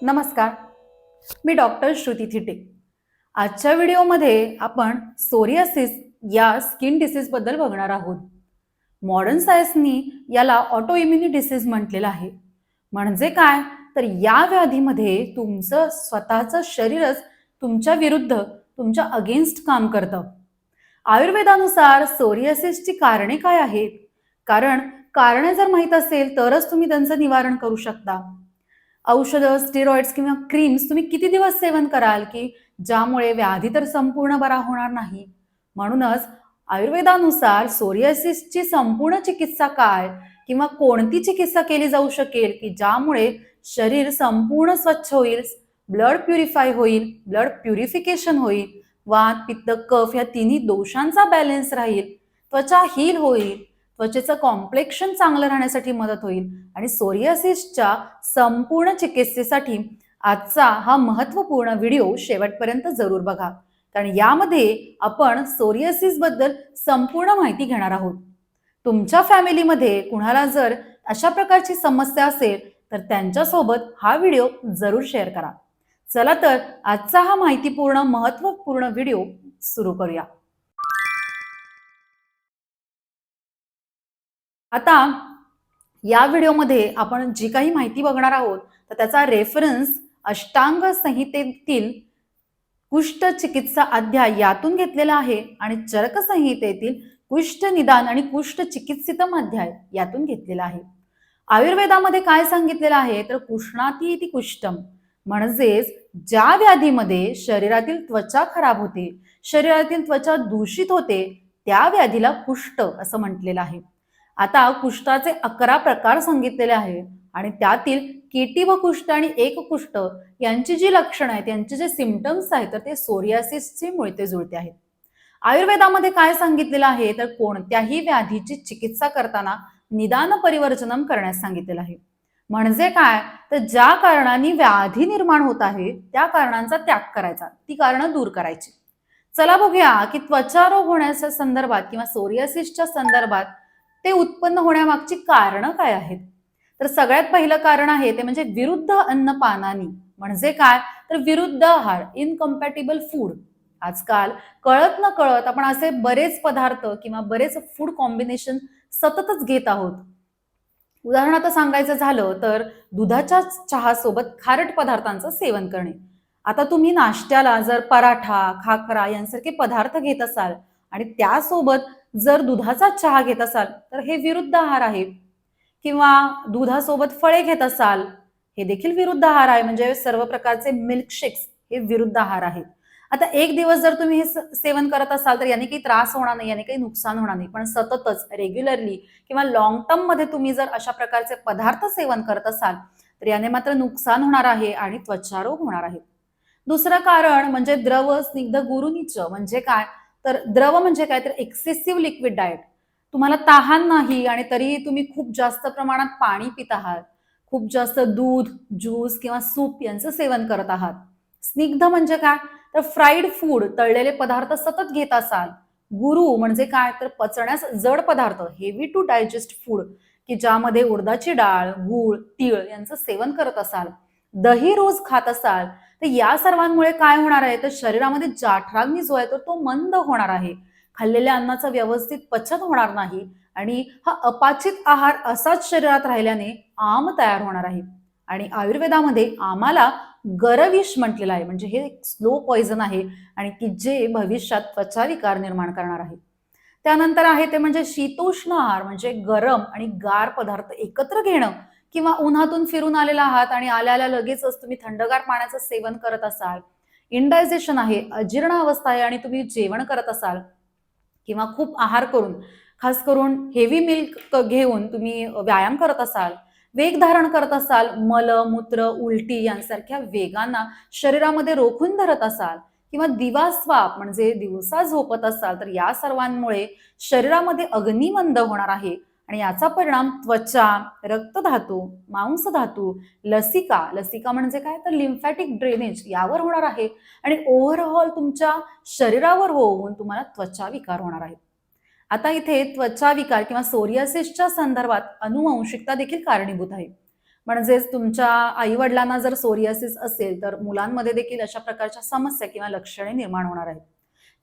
नमस्कार, मी डॉक्टर श्रुती थिटे. आजच्या व्हिडिओमध्ये आपण सोरियासिस या स्किन डिसीज बद्दल बघणार आहोत. मॉडर्न सायन्सनी याला ऑटो इम्युनी डिसीज म्हटलेलं आहे. म्हणजे काय, तर या व्याधीमध्ये तुमचं स्वतःचं शरीरच तुमच्या विरुद्ध, तुमच्या अगेन्स्ट काम करतं. आयुर्वेदानुसार सोरियासिसची कारणे काय आहेत? कारणे जर माहीत असेल तरच तुम्ही त्यांचं निवारण करू शकता. औषधं, स्टेरॉइड्स किंवा क्रीम्स तुम्ही किती दिवस सेवन कराल की ज्यामुळे व्याधी तर संपूर्ण बरा होणार नाही. म्हणूनच आयुर्वेदानुसार सोरियासिसची संपूर्ण चिकित्सा काय किंवा कोणती चिकित्सा केली जाऊ शकेल की ज्यामुळे शरीर संपूर्ण स्वच्छ होईल, ब्लड प्युरिफाय होईल, ब्लड प्युरिफिकेशन होईल, वात, पित्त, कफ या तिन्ही दोषांचा बॅलन्स राहील, त्वचा हील होईल, त्वचेचं कॉम्प्लेक्शन चांगलं राहण्यासाठी मदत होईल आणि सोरियासिसच्या संपूर्ण चिकित्सेसाठी आजचा हा महत्त्वपूर्ण व्हिडिओ शेवटपर्यंत जरूर बघा, कारण यामध्ये आपण सोरियासिस बद्दल संपूर्ण माहिती घेणार आहोत. तुमच्या फॅमिलीमध्ये कुणाला जर अशा प्रकारची समस्या असेल तर त्यांच्यासोबत हा व्हिडिओ जरूर शेअर करा. चला तर आजचा हा माहितीपूर्ण महत्त्वपूर्ण व्हिडिओ सुरू करूया. आता या व्हिडिओमध्ये आपण जी काही माहिती बघणार आहोत तर त्याचा रेफरन्स अष्टांग संहितेतील कुष्ठ चिकित्सा अध्याय यातून घेतलेला आहे आणि चरक संहितेतील कुष्ठ निदान आणि कुष्ठ चिकित्सितम अध्याय यातून घेतलेला आहे. आयुर्वेदामध्ये काय सांगितलेलं आहे तर कुष्णाती इति कुष्ठम, म्हणजेच ज्या व्याधीमध्ये शरीरातील त्वचा खराब होते, शरीरातील त्वचा दूषित होते, त्या व्याधीला कुष्ठ असं म्हटलेलं आहे. आता कुष्ठाचे 11 प्रकार सांगितलेले आहेत आणि त्यातील केटिव कुष्ठ आणि एक कुष्ठ यांची जी लक्षणं आहेत, यांचे जे सिम्पटम्स आहेत तर ते सोरियासिसचे मिळते जुळते आहेत. आयुर्वेदामध्ये काय सांगितलेलं आहे तर कोणत्याही व्याधीची चिकित्सा करताना निदान परिवर्जनम करण्यास सांगितलेलं आहे. म्हणजे काय, तर ज्या कारणांनी व्याधी निर्माण होत आहे त्या कारणांचा त्याग करायचा, ती कारणं दूर करायची. चला बघूया की त्वचा रोग होण्याच्या संदर्भात किंवा सोरियासिसच्या संदर्भात ते उत्पन्न होण्यामागची कारणं काय आहेत. तर सगळ्यात पहिलं कारण आहे ते म्हणजे विरुद्ध अन्नपानानी. म्हणजे काय, तर विरुद्ध आहार, इनकम्पॅटिबल फूड. आजकाल कळत न कळत आपण असे बरेच पदार्थ किंवा बरेच फूड कॉम्बिनेशन सततच घेत आहोत. उदाहरणार्थ सांगायचं झालं तर दुधाच्या चहासोबत खारट पदार्थांचं सेवन करणे. आता तुम्ही नाश्त्याला जर पराठा, खाकरा यांसारखे पदार्थ घेत असाल आणि त्यासोबत जर दुधाचा चहा घेत असाल तर हे विरुद्ध आहार आहे. किंवा दुधासोबत फळे घेत असाल, हे देखील विरुद्ध आहार आहे. म्हणजे सर्व प्रकारचे मिल्कशेक्स हे विरुद्ध आहार आहेत. आता एक दिवस जर तुम्ही हे सेवन करत असाल तर याने काही त्रास होणार नाही, याने काही नुकसान होणार नाही. पण सततच रेग्युलरली किंवा लॉंग टर्म मध्ये तुम्ही जर अशा प्रकारचे पदार्थ सेवन करत असाल तर याने मात्र नुकसान होणार आहे आणि त्वचारोग होणार आहेत. दुसरं कारण म्हणजे द्रव स्निग्ध गुरुनीच. म्हणजे काय, तर द्रव म्हणजे काय, तर एक्सेसिव्ह लिक्विड डाएट. तुम्हाला तहान नाही आणि तरीही तुम्ही खूप जास्त प्रमाणात पाणी पित आहात, खूप जास्त दूध, ज्यूस किंवा सूप यांचं सेवन करत आहात. स्निग्ध म्हणजे काय, तर फ्राईड फूड, तळलेले पदार्थ सतत घेत असाल. गुरु म्हणजे काय, तर पचण्यास जड पदार्थ, हेवी टू डायजेस्ट फूड, की ज्यामध्ये उडदाची डाळ, गूळ, तीळ यांचं सेवन करत असाल. दही रोज खात असाल तर या सर्वांमुळे काय होणार आहे, तर शरीरामध्ये जाठराग्नी जो आहे तर तो मंद होणार आहे. खाल्लेल्या अन्नाचं व्यवस्थित पचन होणार नाही आणि हा अपाचित आहार असाच शरीरात राहिल्याने आम तयार होणार आहे. आणि आयुर्वेदामध्ये आम्हाला गरविष म्हटलेलं आहे. म्हणजे हे स्लो पॉइझन आहे आणि की जे भविष्यात त्वचाविकार निर्माण करणार आहे. त्यानंतर आहे ते म्हणजे शीतोष्ण आहार. म्हणजे गरम आणि गार पदार्थ एकत्र घेणं किंवा उन्हातून फिरून आलेला आहात आणि आल्याला लगेचच तुम्ही थंडगार पाण्याचं सेवन करत असाल. इंडायजेशन आहे, अजीर्ण अवस्था आहे आणि तुम्ही जेवण करत असाल किंवा खूप आहार करून, खास करून हेवी मिल्क घेऊन तुम्ही व्यायाम करत असाल, वेग धारण करत असाल, मल, मूत्र, उलटी यांसारख्या वेगांना शरीरामध्ये रोखून धरत असाल किंवा दिवास्वाप म्हणजे दिवसा झोपत असाल तर या सर्वांमुळे शरीरामध्ये अग्निमंद होणार आहे आणि याचा परिणाम त्वचा, रक्तधातू, मांसधातू, लसिका, लसिका म्हणजे काय, तर लिम्फॅटिक ड्रेनेज यावर होणार आहे आणि ओव्हरऑल तुमच्या शरीरावर होऊन तुम्हाला त्वचा विकार होणार आहे. आता इथे त्वचा विकार किंवा सोरियासिसच्या संदर्भात अनुवंशिकता देखील कारणीभूत आहे. म्हणजेच तुमच्या आई-वडिलांना जर सोरियासिस असेल, तर मुलांमध्ये देखील अशा प्रकारच्या समस्या किंवा लक्षणे निर्माण होणार आहेत.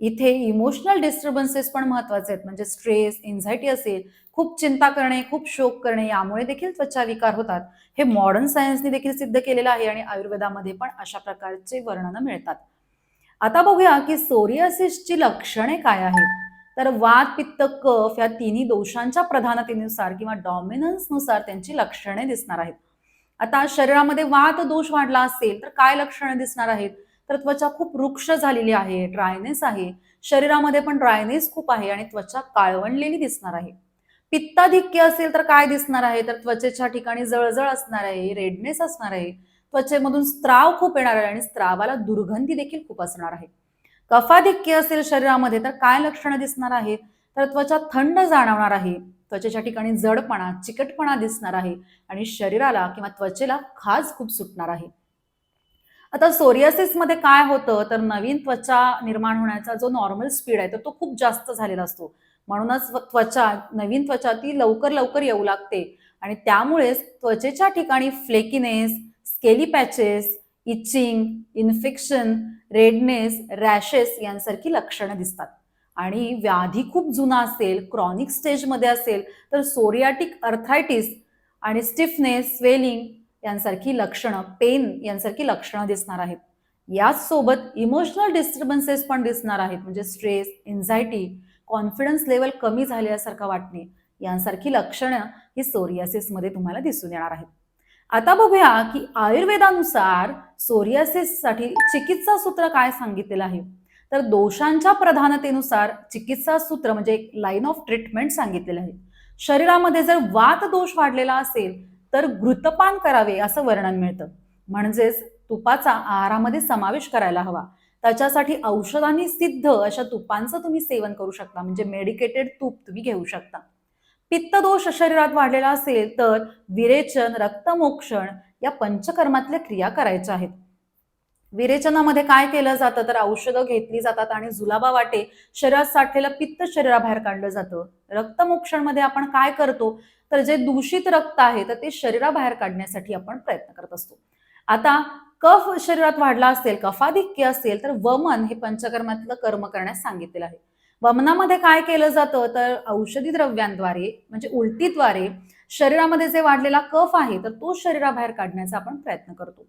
इथे इमोशनल डिस्टर्बन्सेस पण महत्वाचे आहेत. म्हणजे स्ट्रेस, एन्झायटी असेल, खूप चिंता करणे, खूप शोक करणे यामुळे देखील त्वचा विकार होतात. हे मॉडर्न सायन्सने देखील सिद्ध केलेलं आहे आणि आयुर्वेदामध्ये पण अशा प्रकारचे वर्णनं मिळतात. आता बघूया की सोरियासिसची लक्षणे काय आहेत. तर वात, पित्त, कफ या तिन्ही दोषांच्या प्रधानतेनुसार किंवा डॉमिनन्सनुसार त्यांची लक्षणे दिसणार आहेत. आता शरीरामध्ये वात दोष वाढला असेल तर काय लक्षणे दिसणार आहेत? तर त्वचा खूप रुक्ष झालेली आहे, ड्रायनेस आहे, शरीरामध्ये पण ड्रायनेस खूप आहे आणि त्वचा काळवंडलेली दिसणार आहे. पित्ताधिक्य असेल तर काय दिसणार आहे? तर त्वचेच्या ठिकाणी जळजळ असणार आहे, रेडनेस असणार आहे, त्वचेमधून स्त्राव खूप येणार आहे आणि स्त्रावाला दुर्गंधी देखील खूप असणार आहे. कफाधिक्य असेल शरीरामध्ये तर काय लक्षणं दिसणार आहेत? तर त्वचा थंड जाणवणार आहे, त्वचेच्या ठिकाणी जडपणा, चिकटपणा दिसणार आहे आणि शरीराला किंवा त्वचेला खाज खूप सुटणार आहे. आता सोरियासिसमध्ये काय होतं तर नवीन त्वचा निर्माण होण्याचा जो नॉर्मल स्पीड आहे तर तो खूप जास्त झालेला असतो. म्हणूनच नवीन त्वचा ती लवकर लवकर येऊ लागते आणि त्यामुळेच त्वचेच्या ठिकाणी flakiness, scaly patches, itching, infection, redness, rashes यांसारखी लक्षणं दिसतात. आणि व्याधी खूप जुना असेल, क्रॉनिक स्टेजमध्ये असेल तर सोरियाटिक अर्थायटिस आणि स्टिफनेस, स्वेलिंग यांसारखी लक्षणं, पेन यांसारखी लक्षणं दिसणार आहेत. याच सोबत इमोशनल डिस्टर्बन्सेस पण दिसणार आहेत. म्हणजे स्ट्रेस, एन्झायटी, कॉन्फिडन्स लेवल कमी झाल्यासारखं वाटणे यांसारखी लक्षणं ही सोरियासिसमध्ये तुम्हाला दिसून येणार आहेत. आता बघूया की आयुर्वेदानुसार सोरियासिससाठी चिकित्सा सूत्र काय सांगितलेलं आहे. तर दोषांच्या प्रधानतेनुसार चिकित्सा सूत्र म्हणजे एक लाईन ऑफ ट्रीटमेंट सांगितलेलं आहे. शरीरामध्ये जर वात दोष वाढलेला असेल तर घृतपान करावे असं वर्णन मिळतं. म्हणजेच तुपाचा आहारामध्ये समावेश करायला हवा. त्याच्यासाठी औषधांनी सिद्ध अशा तुपांचं तुम्ही सेवन करू शकता. म्हणजे मेडिकेटेड तूप तुम्ही घेऊ शकता. पित्तदोष शरीरात वाढलेला असेल तर विरेचन, रक्तमोक्षण या पंचकर्मातल्या क्रिया करायच्या आहेत. विरेचनामध्ये काय केलं जातं तर औषधं घेतली जातात आणि जुलाबा वाटे शरीरात साठलेलं पित्त शरीराबाहेर काढलं जातं. रक्तमोक्षणमध्ये आपण काय करतो तर जे दूषित रक्त आहे तर ते शरीराबाहेर काढण्यासाठी आपण प्रयत्न करत असतो. आता कफ शरीरात वाढला असेल, कफाधिक्य असेल तर वमन हे पंचकर्मातलं कर्म करण्यास सांगितलेलं आहे. वमनामध्ये काय केलं जातं तर औषधी द्रव्यांद्वारे म्हणजे उलटीद्वारे शरीरामध्ये जे वाढलेला कफ आहे तर तो शरीराबाहेर काढण्याचा आपण प्रयत्न करतो.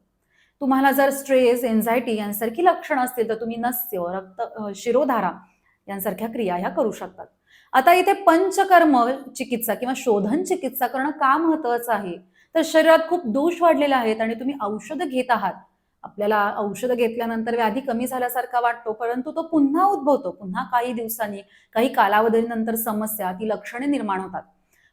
तुम्हाला जर स्ट्रेस, एन्झायटी यांसारखी लक्षणं असतील तर तुम्ही नस्य, शिरोधारा यांसारख्या क्रिया ह्या करू शकतात. आता इथे पंचकर्म चिकित्सा किंवा शोधन चिकित्सा करणं का महत्वाचं आहे? तर शरीरात खूप दोष वाढलेले आहेत आणि तुम्ही औषधं घेत आहात. आपल्याला औषधं घेतल्यानंतर व्याधी कमी झाल्यासारखा वाटतो, परंतु तो पुन्हा उद्भवतो. पुन्हा काही दिवसांनी, काही कालावधीनंतर समस्या, ती लक्षणे निर्माण होतात.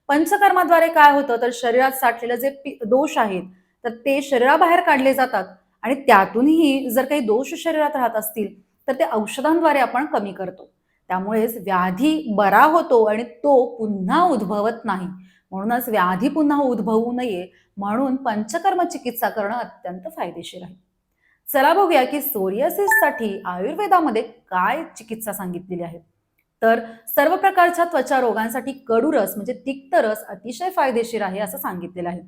पंचकर्माद्वारे काय होतं तर शरीरात साठलेले जे दोष आहेत तर ते शरीराबाहेर काढले जातात आणि त्यातूनही जर काही दोष शरीरात राहत असतील तर ते औषधांद्वारे आपण कमी करतो. त्यामुळेच व्याधी बरा होतो आणि तो पुन्हा उद्भवत नाही. म्हणूनच व्याधी पुन्हा उद्भवू नये म्हणून पंचकर्म चिकित्सा करणं अत्यंत फायदेशीर आहे. चला बघूया की सोरियासिससाठी आयुर्वेदामध्ये काय चिकित्सा सांगितलेली आहे. तर सर्व प्रकारच्या त्वचा रोगांसाठी कडू रस म्हणजे तिक्त रस अतिशय फायदेशीर आहे असं सांगितलेलं आहे.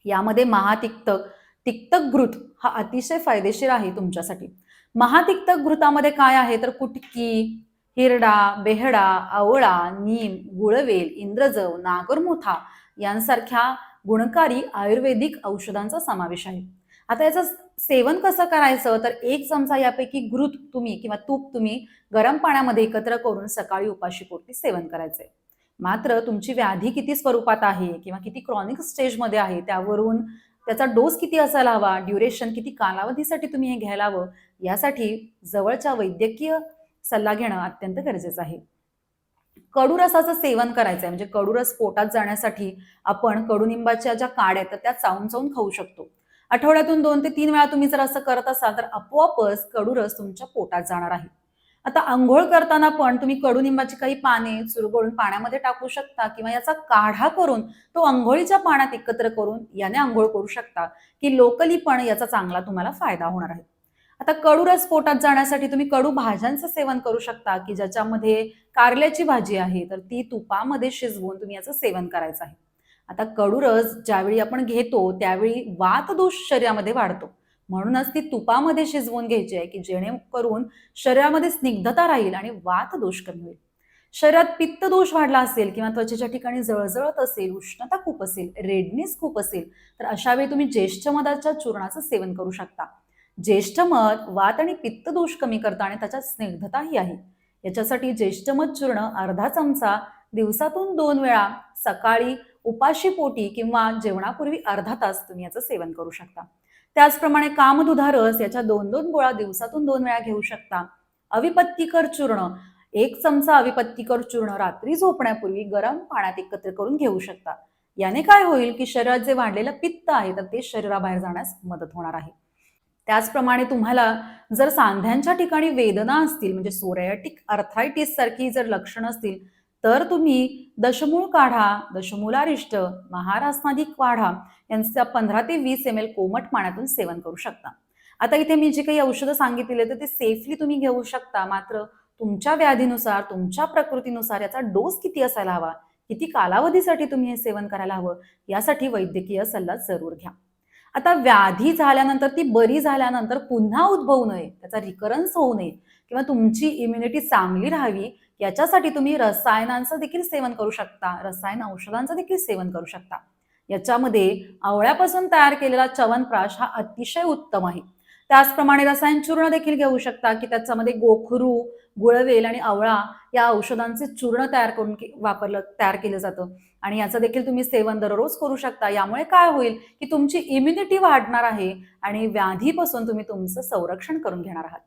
यामध्ये महातिक्तक, तिक्तक घृत हा अतिशय फायदेशीर आहे तुमच्यासाठी. महातिक्तक घृतामध्ये काय आहे तर कुटकी, हिरडा, बेहडा, आवळा, नीम, गुळवेल, इंद्रजव, नागरमोथा यांसारख्या गुणकारी आयुर्वेदिक औषधांचा समावेश आहे. आता याचं सेवन कसं करायचं तर 1 चमचा यापैकी घृत तुम्ही किंवा तूप तुम्ही गरम पाण्यामध्ये एकत्र करून सकाळी उपाशीपोटी सेवन करायचंय. मात्र तुमची व्याधी किती स्वरूपात आहे किंवा किती क्रॉनिक स्टेजमध्ये आहे त्यावरून त्याचा डोस किती असायला हवा, ड्युरेशन किती कालावधीसाठी तुम्ही हे घ्यायला हवं, यासाठी जवळच्या वैद्यकीय सल्ला घेणं अत्यंत गरजेचं आहे. कडूरसाचं सेवन करायचंय म्हणजे कडूरस पोटात जाण्यासाठी आपण कडुनिंबाच्या ज्या काड्या आहेत त्या चावून चावून खाऊ शकतो. आठवड्यातून 2 ते 3 वेळा तुम्ही जर असं करत असाल तर आपोआपच कडूरस तुमच्या पोटात जाणार आहे. आता अंघोळ करताना पण तुम्ही कडुनिंबाची काही पाने चुरगळून पाण्यामध्ये टाकू शकता किंवा याचा काढा करून तो अंघोळीच्या पाण्यात एकत्र करून याने अंघोळ करू शकता की लोकली पण याचा चांगला तुम्हाला फायदा होणार आहे. आता कडूरस पोटात जाण्यासाठी तुम्ही कडू भाज्यांचं सेवन करू शकता की ज्याच्यामध्ये कारल्याची भाजी आहे तर ती तुपामध्ये शिजवून तुम्ही याचं सेवन करायचं आहे. आता कडू रस ज्यावेळी आपण घेतो त्यावेळी वात दोष शरीरामध्ये वाढतो, म्हणूनच ती तुपामध्ये शिजवून घ्यायची आहे की जेणेकरून शरीरामध्ये स्निग्धता राहील आणि वात दोष कमी होईल. शरीरात पित्त दोष वाढला असेल किंवा त्वचेच्या ठिकाणी जळजळत असेल, उष्णता खूप असेल, रेडनेस खूप असेल, तर अशा वेळी तुम्ही ज्येष्ठ मधाच्या चूर्णाचं सेवन करू शकता. ज्येष्ठ मध वात आणि पित्त दोष कमी करतं आणि त्याच्यात स्निग्धताही आहे. याच्यासाठी ज्येष्ठ मध चूर्ण अर्धा चमचा दिवसातून 2 वेळा सकाळी उपाशी पोटी किंवा जेवणापूर्वी अर्धा तास तुम्ही याचं सेवन करू शकता. त्याचप्रमाणे कामदुधा रस याच्या 2-2 गोळा दिवसातून 2 वेळा घेऊ शकता. अविपत्तिकर चूर्ण 1 चमचा अविपत्तिकर चूर्ण रात्री झोपण्यापूर्वी गरम पाण्यात एकत्र करून घेऊ शकता. याने काय होईल की शरीरात जे वाढलेलं पित्त आहे तर ते शरीराबाहेर जाण्यास मदत होणार आहे. त्याचप्रमाणे तुम्हाला जर सांध्यांच्या ठिकाणी वेदना असतील म्हणजे सोरायटिक अर्थरायटिस सारखी जर लक्षणं असतील तर तुम्ही दशमूळ काढा, दशमूलारिष्ट, महारासनाधिक काढा यांचा 15 ते 20 ml कोमट पाण्यातून सेवन करू शकता. आता इथे मी जी काही औषधं सांगितली तर ते सेफली तुम्ही घेऊ शकता, मात्र तुमच्या व्याधीनुसार, तुमच्या प्रकृतीनुसार याचा डोस किती असायला हवा, किती कालावधीसाठी तुम्ही हे सेवन करायला हवं, यासाठी वैद्यकीय सल्ला जरूर घ्या. आता व्याधी झाल्यानंतर, ती बरी झाल्यानंतर पुन्हा उद्भवू नये, त्याचा रिकरन्स होऊ नये किंवा तुमची इम्युनिटी चांगली राहावी याच्यासाठी तुम्ही रसायनांचं देखील सेवन करू शकता, रसायन औषधांचं देखील सेवन करू शकता. याच्यामध्ये आवळ्यापासून तयार केलेला च्यवनप्राश हा अतिशय उत्तम आहे. त्याचप्रमाणे रसायन चूर्ण देखील घेऊ शकता की त्याच्यामध्ये गोखरू, गुळवेल आणि आवळा या औषधांचे चूर्ण तयार करून तयार केलं जातं आणि याचं देखील तुम्ही सेवन दररोज करू शकता. यामुळे काय होईल की तुमची इम्युनिटी वाढणार आहे आणि व्याधीपासून तुम्ही तुमचं संरक्षण करून घेणार आहात.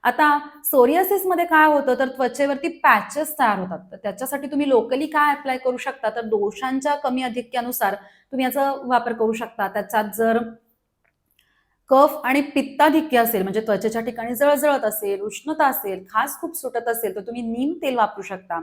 आता सोरियासिस मध्ये काय होतं तर त्वचेवरती पॅचेस तयार होतात, तर त्याच्यासाठी तुम्ही लोकली काय अप्लाय करू शकता तर दोषांच्या कमी अधिक्यानुसार तुम्ही याचा वापर करू शकता. त्याच्यात जर कफ आणि पित्ताधिक्य असेल म्हणजे त्वचेच्या ठिकाणी जळजळत असेल, उष्णता असेल, खाज खूप सुटत असेल तर तुम्ही नीम तेल वापरू शकता.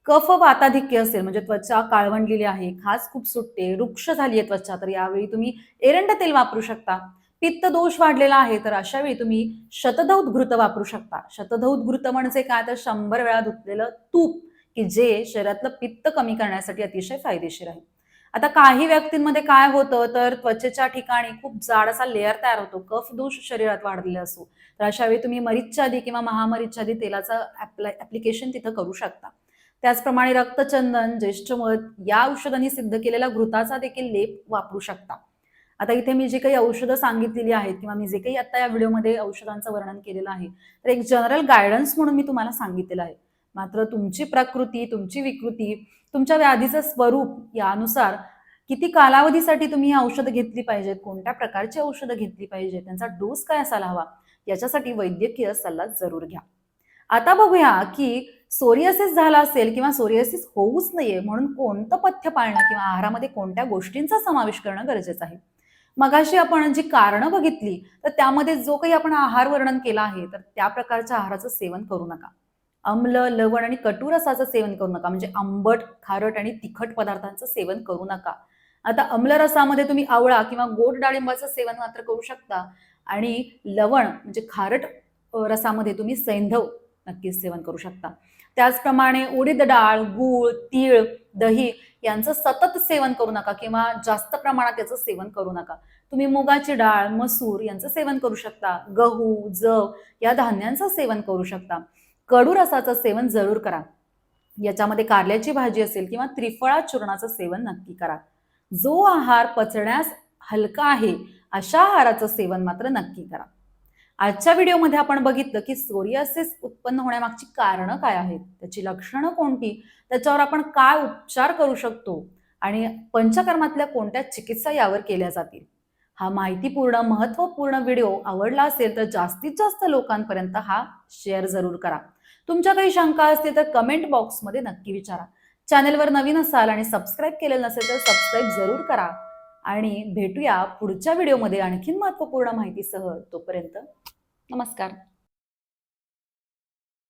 कफ वाताधिक्य असेल म्हणजे त्वचा काळवंडलेली आहे, खाज खूप सुटते, रुक्ष झाली आहे त्वचा, तर यावेळी तुम्ही एरंड तेल वापरू शकता. पित्त दोष वाढलेला आहे तर अशा वेळी तुम्ही शतधौत घृत वापरू शकता. शतधौत घृत म्हणजे काय तर 100 वेळा धुतलेलं तूप की जे शरीरातलं पित्त कमी करण्यासाठी अतिशय फायदेशीर आहे. आता काही व्यक्तींमध्ये काय होतं तर त्वचेच्या ठिकाणी खूप जाड असा लेअर तयार होतो, कफ दोष शरीरात वाढलेला असतो, तर अशा वेळी तुम्ही मरीचादी किंवा महामरीचादी तेलाचं ऍप्लिकेशन तिथं करू शकता. त्याचप्रमाणे रक्तचंदन, ज्येष्ठ मध या औषधांनी सिद्ध केलेला घृताचा देखील लेप वापरू शकता. आता इथे मी जी काही औषधं सांगितलेली आहेत किंवा मी जे काही आता या व्हिडिओमध्ये औषधांचं वर्णन केलेलं आहे तर एक जनरल गायडन्स म्हणून मी तुम्हाला सांगितलेलं आहे. मात्र तुमची प्रकृती, तुमची विकृती, तुमच्या व्याधीचं स्वरूप यानुसार किती कालावधीसाठी तुम्ही ही औषधं घेतली पाहिजेत, कोणत्या प्रकारची औषधं घेतली पाहिजेत, त्यांचा डोस काय असायला हवा, याच्यासाठी वैद्यकीय सल्ला जरूर घ्या. आता बघूया की सोरियासिस झाला असेल किंवा सोरियासिस होऊच नये म्हणून कोणतं पथ्य पाळणं किंवा आहारामध्ये कोणत्या गोष्टींचा समावेश करणं गरजेचं आहे. मगाशी आपण जी कारणं बघितली तर त्यामध्ये जो काही आपण आहार वर्णन केला आहे तर त्या प्रकारच्या आहाराचं सेवन करू नका. आम्ल, लवण आणि कटू रसाचं सेवन करू नका, म्हणजे आंबट, खारट आणि तिखट पदार्थांचं सेवन करू नका. आता आम्ल रसामध्ये तुम्ही आवळा किंवा गोड डाळिंबाचं सेवन मात्र करू शकता आणि लवण म्हणजे खारट रसामध्ये तुम्ही सैंधव नक्कीच सेवन करू शकता. त्याचप्रमाणे उडीद डाळ, गूळ, तीळ, दही यांचं सतत सेवन करू नका किंवा जास्त प्रमाणात याचं सेवन करू नका. तुम्ही मुगाची डाळ, मसूर यांचं सेवन करू शकता. गहू, जव या धान्यांचं सेवन करू शकता. कडू रसाचं सेवन जरूर करा. याच्यामध्ये कारल्याची भाजी असेल किंवा त्रिफळा चूर्णाचं सेवन नक्की करा. जो आहार पचण्यास हलका आहे अशा आहाराचं सेवन मात्र नक्की करा. आजच्या व्हिडिओमध्ये आपण बघितलं की सोरियासिस उत्पन्न होण्यामागची कारणं काय आहेत, त्याची लक्षणं कोणती, त्याच्यावर आपण काय उपचार करू शकतो आणि पंचकर्मातल्या कोणत्या चिकित्सा यावर केल्या जातील. हा माहितीपूर्ण, महत्त्वपूर्ण व्हिडिओ आवडला असेल तर जास्तीत जास्त लोकांपर्यंत हा शेअर जरूर करा. तुमच्या काही शंका असतील तर कमेंट बॉक्समध्ये नक्की विचारा. चॅनलवर नवीन असाल आणि सबस्क्राईब केलेलं नसेल तर सबस्क्राईब जरूर करा आणि भेटूया पुढच्या व्हिडिओमध्ये आणखीन महत्त्वपूर्ण माहितीसह. तोपर्यंत नमस्कार.